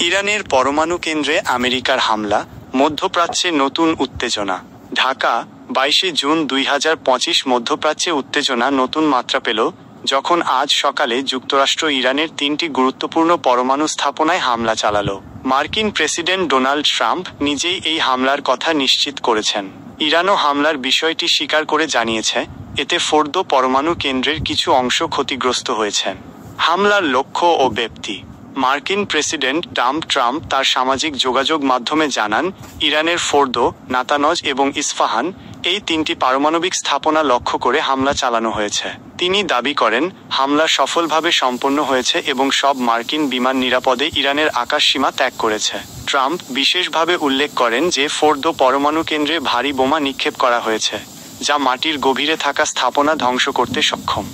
ইরানের পরমাণু কেন্দ্রে আমেরিকার হামলা, মধ্যপ্রাচ্যে নতুন উত্তেজনা। ঢাকা, 22 জুন 2025। মধ্যপ্রাচ্যে উত্তেজনা নতুন মাত্রা পেল যখন আজ সকালে যুক্তরাষ্ট্র ইরানের 3টি গুরুত্বপূর্ণ পরমাণু স্থাপনায় হামলা চালালো। মার্কিন প্রেসিডেন্ট ডোনাল্ড ট্রাম্প নিজেই এই হামলার কথা নিশ্চিত করেছেন। ইরানও হামলার বিষয়টি স্বীকার করে জানিয়েছে, এতে ফোর্দো পরমাণু কেন্দ্রের কিছু অংশ ক্ষতিগ্রস্ত হয়েছে। হামলার লক্ষ্য ও ব্যাপ্তি। মার্কিন প্রেসিডেন্ট ট্রাম্প তার সামাজিক যোগাযোগ মাধ্যমে জানান, ইরানের ফোর্দো, নাতানজ এবং ইস্ফাহান, এই 3টি পারমাণবিক স্থাপনা লক্ষ্য করে হামলা চালানো হয়েছে। তিনি দাবি করেন, হামলা সফলভাবে সম্পন্ন হয়েছে এবং সব মার্কিন বিমান নিরাপদে ইরানের আকাশসীমা ত্যাগ করেছে। ট্রাম্প বিশেষভাবে উল্লেখ করেন যে ফোর্দো পরমাণু কেন্দ্রে ভারী বোমা নিক্ষেপ করা হয়েছে, যা মাটির গভীরে থাকা স্থাপনা ধ্বংস করতে সক্ষম।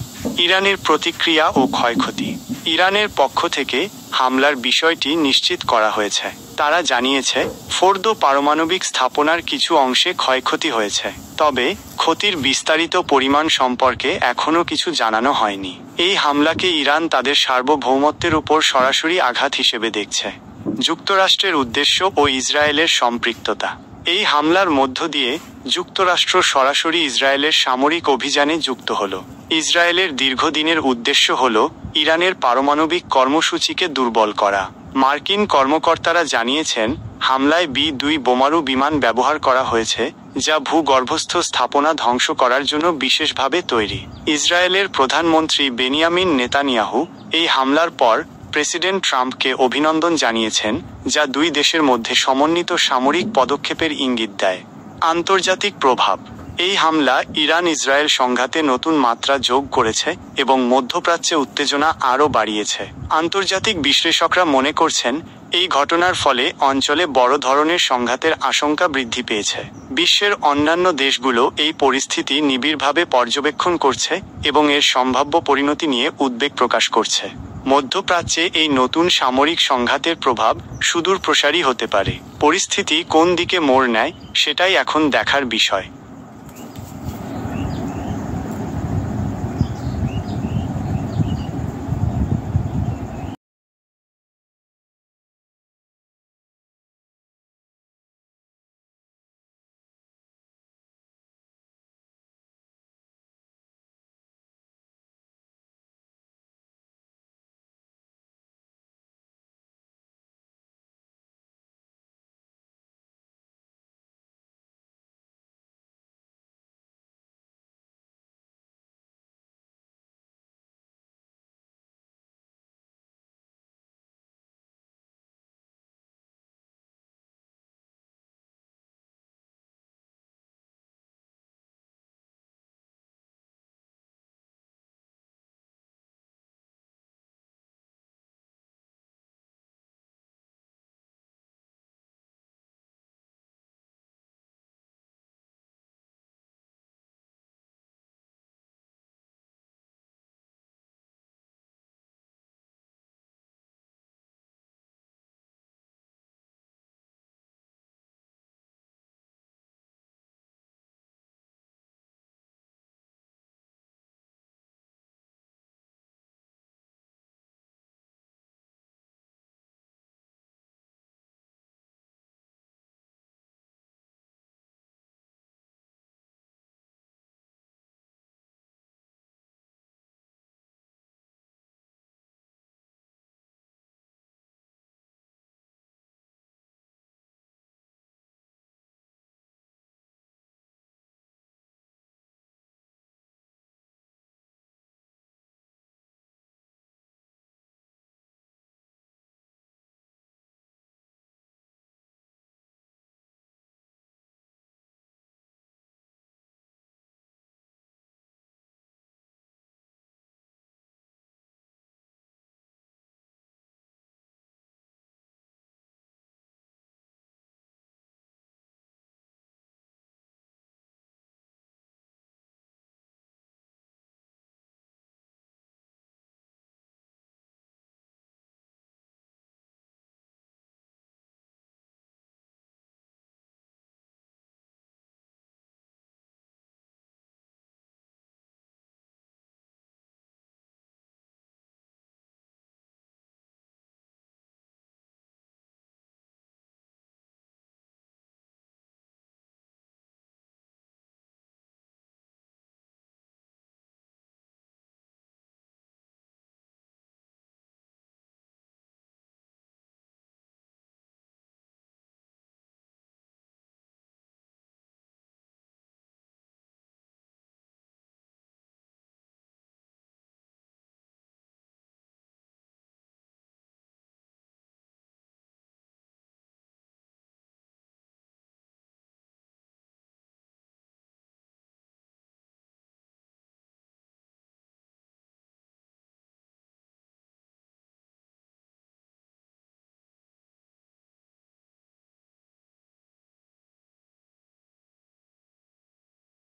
ইরানের প্রতিক্রিয়া ও ক্ষয়ক্ষতি। ইরানের পক্ষ থেকে হামলার বিষয়টি নিশ্চিত করা হয়েছে। তারা জানিয়েছে, ফোর্দো পারমাণবিক স্থাপনার কিছু অংশে ক্ষয়ক্ষতি হয়েছে, তবে ক্ষতির বিস্তারিত পরিমাণ সম্পর্কে এখনও কিছু জানানো হয়নি। এই হামলাকে ইরান তাদের সার্বভৌমত্বের উপর সরাসরি আঘাত হিসেবে দেখছে। যুক্তরাষ্ট্রের উদ্দেশ্য ও ইসরায়েলের সম্পৃক্ততা। এই হামলার মধ্য দিয়ে যুক্তরাষ্ট্র সরাসরি ইসরায়েলের সামরিক অভিযানে যুক্ত হল। ইসরায়েলের দীর্ঘদিনের উদ্দেশ্য হল ইরানের পারমাণবিক কর্মসূচিকে দুর্বল করা। মার্কিন কর্মকর্তারা জানিয়েছেন, হামলায় B-2 বোমারু বিমান ব্যবহার করা হয়েছে, যা ভূগর্ভস্থ স্থাপনা ধ্বংস করার জন্য বিশেষভাবে তৈরি। ইসরায়েলের প্রধানমন্ত্রী বেনিয়ামিন নেতানিয়াহু এই হামলার পর প্রেসিডেন্ট ট্রাম্পকে অভিনন্দন জানিয়েছেন, যা দুই দেশের মধ্যে সমন্বিত সামরিক পদক্ষেপের ইঙ্গিত দেয়। আন্তর্জাতিক প্রভাব। এই হামলা ইরান ইসরায়েল সংঘাতে নতুন মাত্রা যোগ করেছে এবং মধ্যপ্রাচ্যে উত্তেজনা আরও বাড়িয়েছে। আন্তর্জাতিক বিশ্লেষকরা মনে করছেন, এই ঘটনার ফলে অঞ্চলে বড় ধরনের সংঘাতের আশঙ্কা বৃদ্ধি পেয়েছে। বিশ্বের অন্যান্য দেশগুলো এই পরিস্থিতি নিবিড়ভাবে পর্যবেক্ষণ করছে এবং এর সম্ভাব্য পরিণতি নিয়ে উদ্বেগ প্রকাশ করছে। মধ্যপ্রাচ্যে এই নতুন সামরিক সংঘাতের প্রভাব সুদূর প্রসারী হতে পারে। পরিস্থিতি কোন দিকে মোড় নেয় সেটাই এখন দেখার বিষয়।